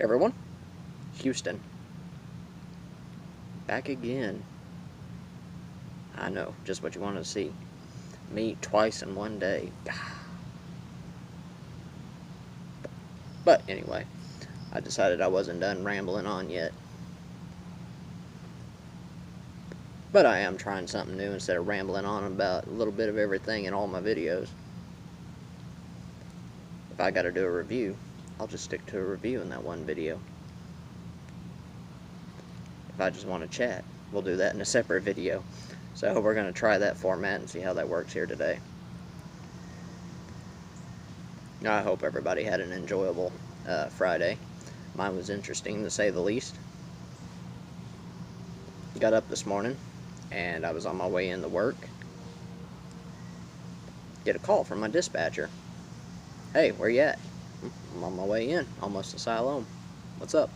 Everyone, Houston. Back again. I know, just what you wanted to see. Me twice in one day. But anyway, I decided I wasn't done rambling on yet. But I am trying something new instead of rambling on about a little bit of everything in all my videos. If I gotta do a review, I'll just stick to a review in that one video. If I just want to chat, we'll do that in a separate video. So we're going to try that format and see how that works here today. Now, I hope everybody had an enjoyable Friday. Mine was interesting, to say the least. Got up this morning, and I was on my way into work. Get a call from my dispatcher. Hey, where you at? I'm on my way in, almost to Siloam. What's up?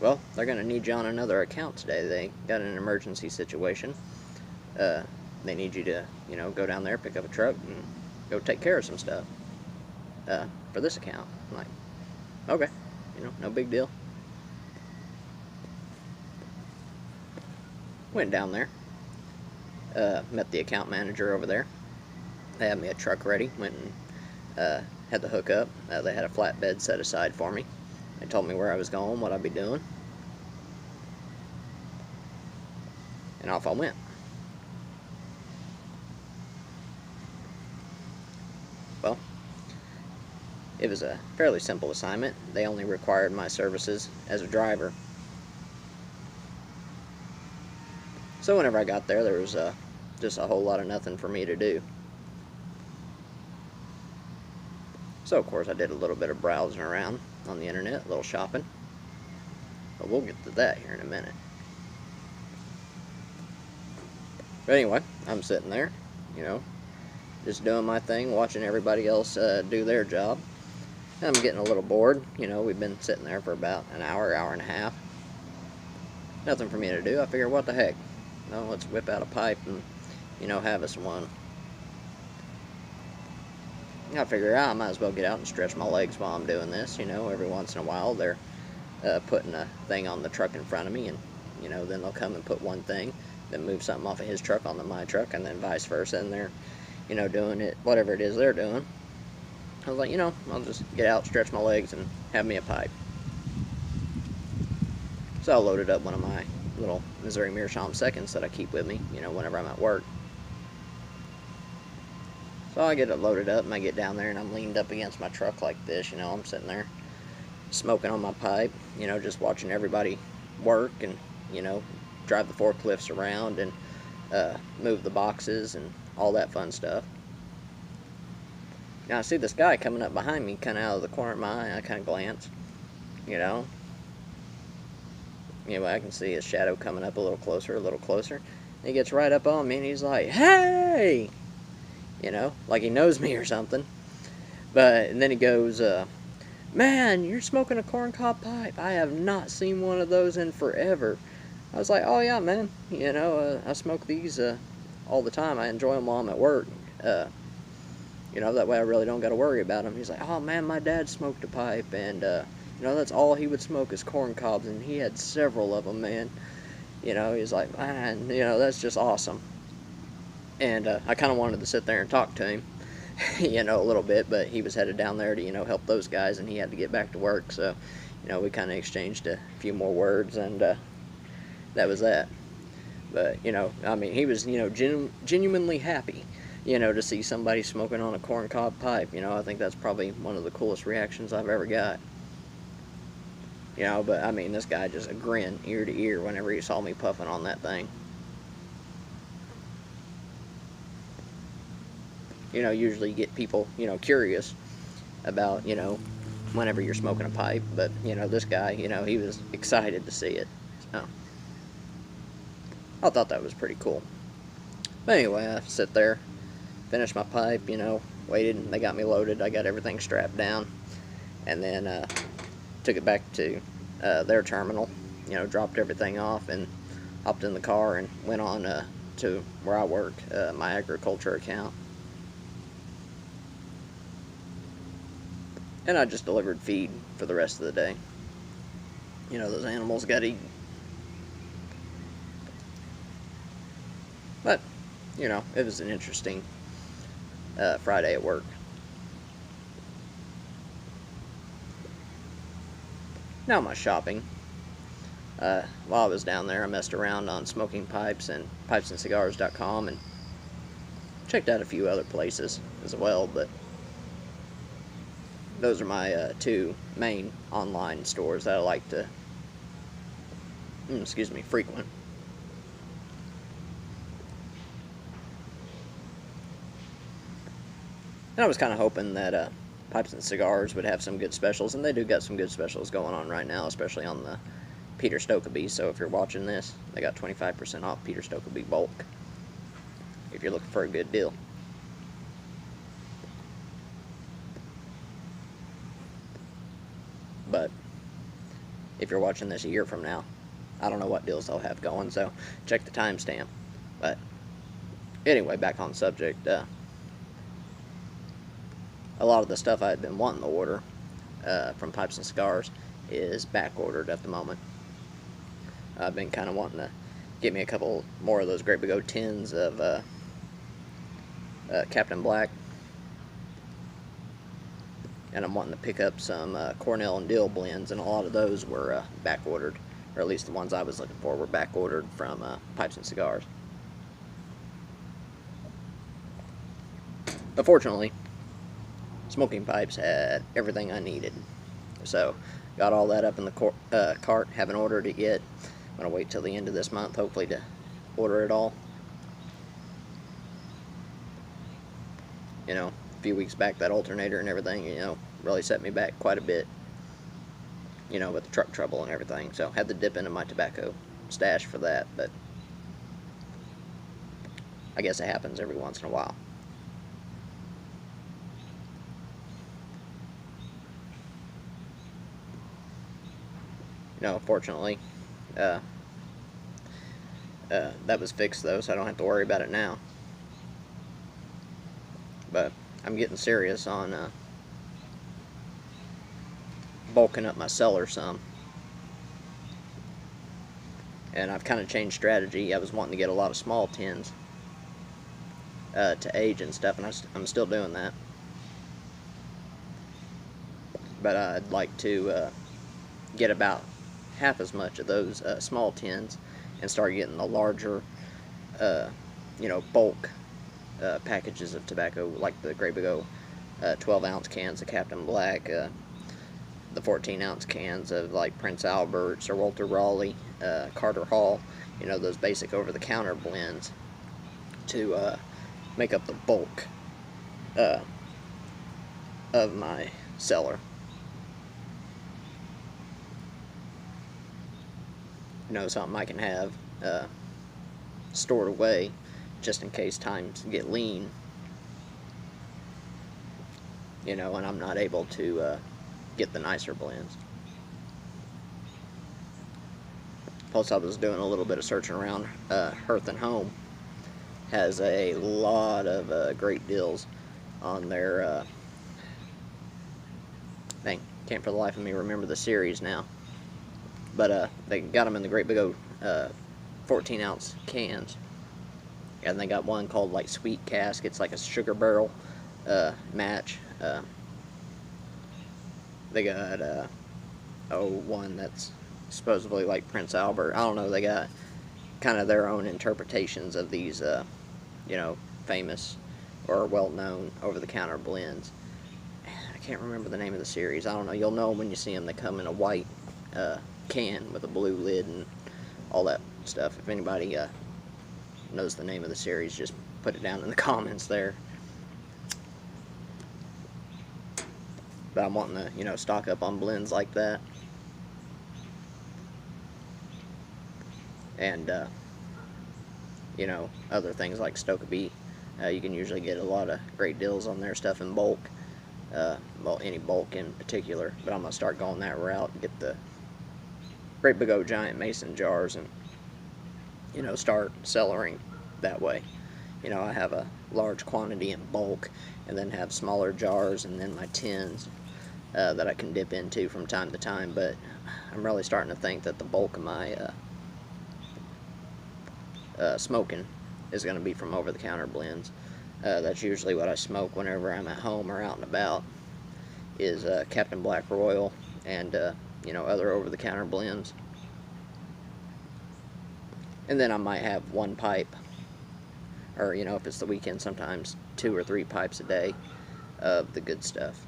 Well, they're going to need you on another account today. They got an emergency situation. They need you to, go down there, pick up a truck, and go take care of some stuff for this account. I'm like, okay, no big deal. Went down there, met the account manager over there. They had me a truck ready, went and had the hookup. They had a flatbed set aside for me. They told me where I was going, what I'd be doing. And off I went. Well, it was a fairly simple assignment. They only required my services as a driver. So whenever I got there, there was just a whole lot of nothing for me to do. So of course I did a little bit of browsing around on the internet, a little shopping. But we'll get to that here in a minute. But anyway, I'm sitting there, just doing my thing, watching everybody else do their job. And I'm getting a little bored. We've been sitting there for about an hour, hour and a half. Nothing for me to do. I figure, what the heck? Let's whip out a pipe and, have us one. I figure I might as well get out and stretch my legs while I'm doing this. Every once in a while they're putting a thing on the truck in front of me, and then they'll come and put one thing, then move something off of his truck onto my truck, and then vice versa, and they're doing it, whatever it is they're doing. I was like, I'll just get out, stretch my legs, and have me a pipe. So I loaded up one of my little Missouri Meerschaum seconds that I keep with me, whenever I'm at work. So I get it loaded up, and I get down there, and I'm leaned up against my truck like this. I'm sitting there smoking on my pipe, just watching everybody work and, drive the forklifts around and move the boxes and all that fun stuff. Now I see this guy coming up behind me, kind of out of the corner of my eye. I kind of glance, Anyway, I can see his shadow coming up a little closer, a little closer. And he gets right up on me, and he's like, hey! Like he knows me or something. And then he goes, man, you're smoking a corncob pipe. I have not seen one of those in forever. I was like, oh yeah, man. I smoke these all the time. I enjoy them while I'm at work. That way I really don't got to worry about them. He's like, oh man, my dad smoked a pipe, and that's all he would smoke is corn cobs, and he had several of them, man. He's like, man, that's just awesome. And I kind of wanted to sit there and talk to him, a little bit, but he was headed down there to, help those guys, and he had to get back to work, so, we kind of exchanged a few more words, and that was that. But, he was, genuinely happy, to see somebody smoking on a corncob pipe. I think that's probably one of the coolest reactions I've ever got. But, this guy just a grin ear to ear whenever he saw me puffing on that thing. Usually you get people, curious about, whenever you're smoking a pipe. But, this guy, he was excited to see it. So, I thought that was pretty cool. But anyway, I sit there, finished my pipe, waited, and they got me loaded. I got everything strapped down. And then took it back to their terminal, dropped everything off, and hopped in the car and went on to where I work, my agriculture account. And I just delivered feed for the rest of the day. You know, those animals got eaten. But, you know, it was an interesting Friday at work. Now my shopping. While I was down there, I messed around on Smoking Pipes and pipesandcigars.com and checked out a few other places as well, but those are my two main online stores that I like to, frequent. And I was kind of hoping that Pipes and Cigars would have some good specials, and they do got some good specials going on right now, especially on the Peter Stokkebye. So if you're watching this, they got 25% off Peter Stokkebye bulk if you're looking for a good deal. But if you're watching this a year from now, I don't know what deals they'll have going, so check the timestamp. But anyway, back on subject. A lot of the stuff I had been wanting to order from Pipes and Cigars is back ordered at the moment. I've been kind of wanting to get me a couple more of those Great Big O tins of Captain Black, and I'm wanting to pick up some Cornell and Dill blends, and a lot of those were back ordered, or at least the ones I was looking for were back ordered from Pipes and Cigars. But fortunately, Smoking Pipes had everything I needed, so got all that up in the cart. Haven't ordered it yet. I'm gonna wait till the end of this month, hopefully, to order it all. You know, a few weeks back, that alternator and everything, you know, really set me back quite a bit, you know, with the truck trouble and everything. So had to dip into my tobacco stash for that, but I guess it happens every once in a while. You know, fortunately, that was fixed though, so I don't have to worry about it now. But I'm getting serious on bulking up my cellar some. And I've kind of changed strategy. I was wanting to get a lot of small tins to age and stuff, and I'm still doing that. But I'd like to get about half as much of those small tins and start getting the larger, you know, bulk packages of tobacco, like the Great Big O 12-ounce cans of Captain Black, the 14-ounce cans of like Prince Albert, Sir Walter Raleigh, Carter Hall, you know, those basic over-the-counter blends to make up the bulk of my cellar. You know, something I can have stored away just in case times get lean, you know, and I'm not able to get the nicer blends. Plus, I was doing a little bit of searching around. Hearth and Home has a lot of great deals on their dang, can't for the life of me remember the series now, but they got them in the Great Big O 14-ounce cans, and they got one called like Sweet Cask. It's like a sugar barrel match. They got one that's supposedly like Prince Albert. I don't know, they got kind of their own interpretations of these you know, famous or well-known over-the-counter blends. I can't remember the name of the series. I don't know, you'll know when you see them. They come in a white can with a blue lid and all that stuff. If anybody knows the name of the series, just put it down in the comments there. But I'm wanting to, you know, stock up on blends like that. And, you know, other things like Stokkebye. You can usually get a lot of great deals on their stuff in bulk. Well, any bulk in particular. But I'm going to start going that route and get the Great Big O giant mason jars and, you know, start cellaring that way. You know, I have a large quantity in bulk and then have smaller jars and then my tins that I can dip into from time to time, but I'm really starting to think that the bulk of my smoking is going to be from over-the-counter blends. That's usually what I smoke whenever I'm at home or out and about, is Captain Black Royal and other over-the-counter blends. And then I might have one pipe, or if it's the weekend, sometimes 2 or 3 pipes a day of the good stuff.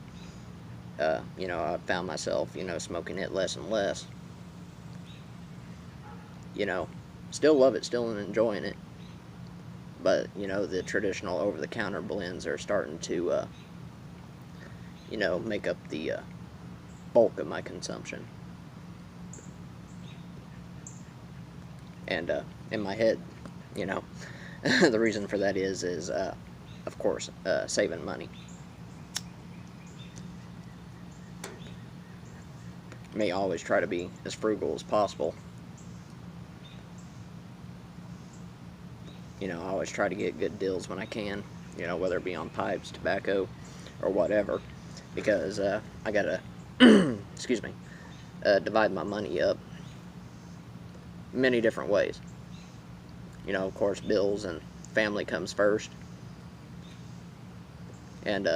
I found myself smoking it less and less. Still love it, still enjoying it, but the traditional over-the-counter blends are starting to make up the bulk of my consumption. And in my head, the reason for that is of course, saving money. Me always try to be as frugal as possible. I always try to get good deals when I can, whether it be on pipes, tobacco, or whatever, because I gotta, excuse me, divide my money up many different ways. Of course, bills and family comes first, and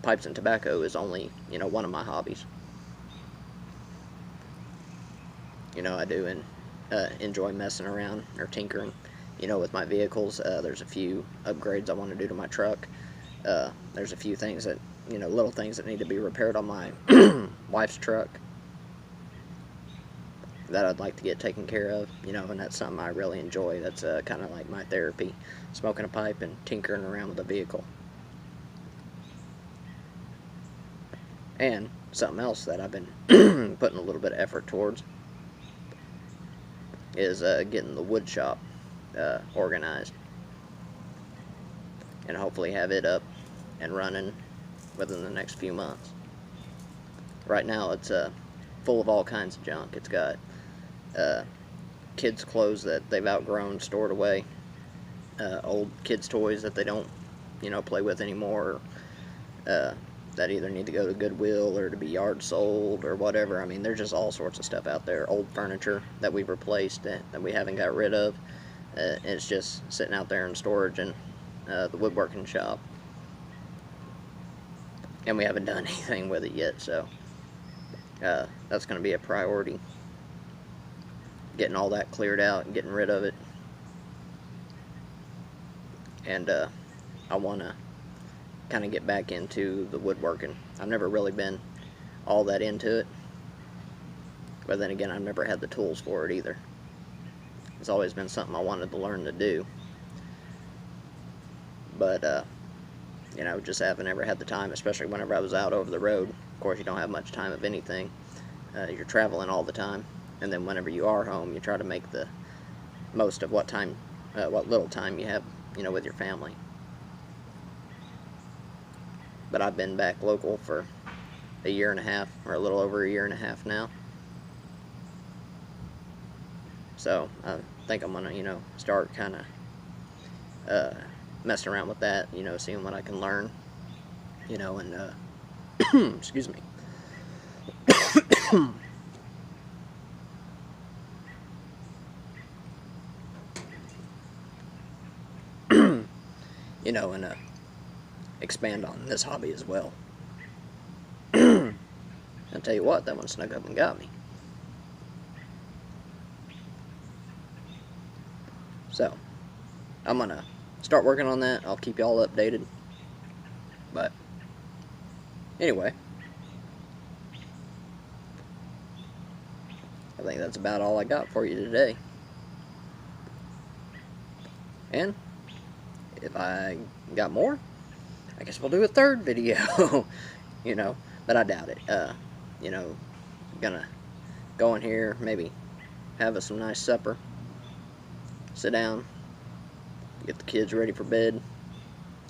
pipes and tobacco is only, one of my hobbies. I do enjoy messing around or tinkering, with my vehicles. There's a few upgrades I want to do to my truck. There's a few things that, little things that need to be repaired on my wife's truck that I'd like to get taken care of, and that's something I really enjoy. That's kind of like my therapy, smoking a pipe and tinkering around with a vehicle. And something else that I've been putting a little bit of effort towards is getting the wood shop organized, and hopefully have it up and running within the next few months. Right now it's full of all kinds of junk. It's got kids' clothes that they've outgrown stored away, old kids' toys that they don't play with anymore, that either need to go to Goodwill or to be yard sold or whatever. I mean, there's just all sorts of stuff out there. Old furniture that we've replaced that we haven't got rid of. It's just sitting out there in storage in the woodworking shop, and we haven't done anything with it yet, so that's going to be a priority, getting all that cleared out and getting rid of it. And I want to kind of get back into the woodworking. I've never really been all that into it, but then again, I've never had the tools for it either. It's always been something I wanted to learn to do, but just haven't ever had the time, especially whenever I was out over the road. Of course, you don't have much time of anything. You're traveling all the time, and then whenever you are home, you try to make the most of what little time you have, with your family. But I've been back local for a year and a half, or a little over a year and a half now. So I think I'm gonna, start kind of messing around with that, seeing what I can learn, and excuse me. And expand on this hobby as well. I'll tell you what, that one snuck up and got me. So, I'm gonna start working on that. I'll keep y'all updated. But, anyway, I think that's about all I got for you today. And if I got more, I guess we'll do a third video. But I doubt it. Gonna go in here, maybe have some nice supper, sit down, get the kids ready for bed,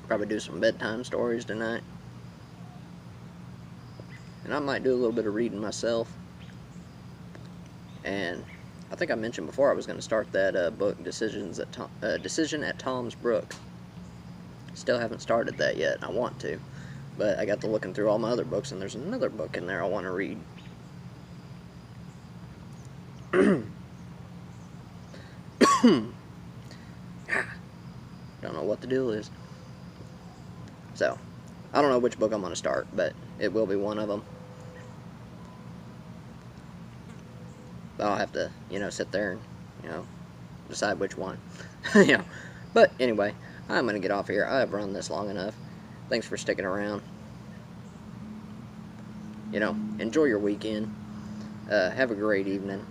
probably do some bedtime stories tonight, and I might do a little bit of reading myself. And I think I mentioned before I was going to start that book, Decision at Tom's Brook. Still haven't started that yet. I want to. But I got to looking through all my other books, and there's another book in there I want to read. Don't know what the deal is. So, I don't know which book I'm going to start, but it will be one of them. I'll have to, sit there and, decide which one. But anyway, I'm going to get off here. I've run this long enough. Thanks for sticking around. Enjoy your weekend. Have a great evening.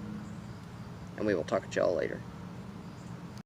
And we will talk to y'all later.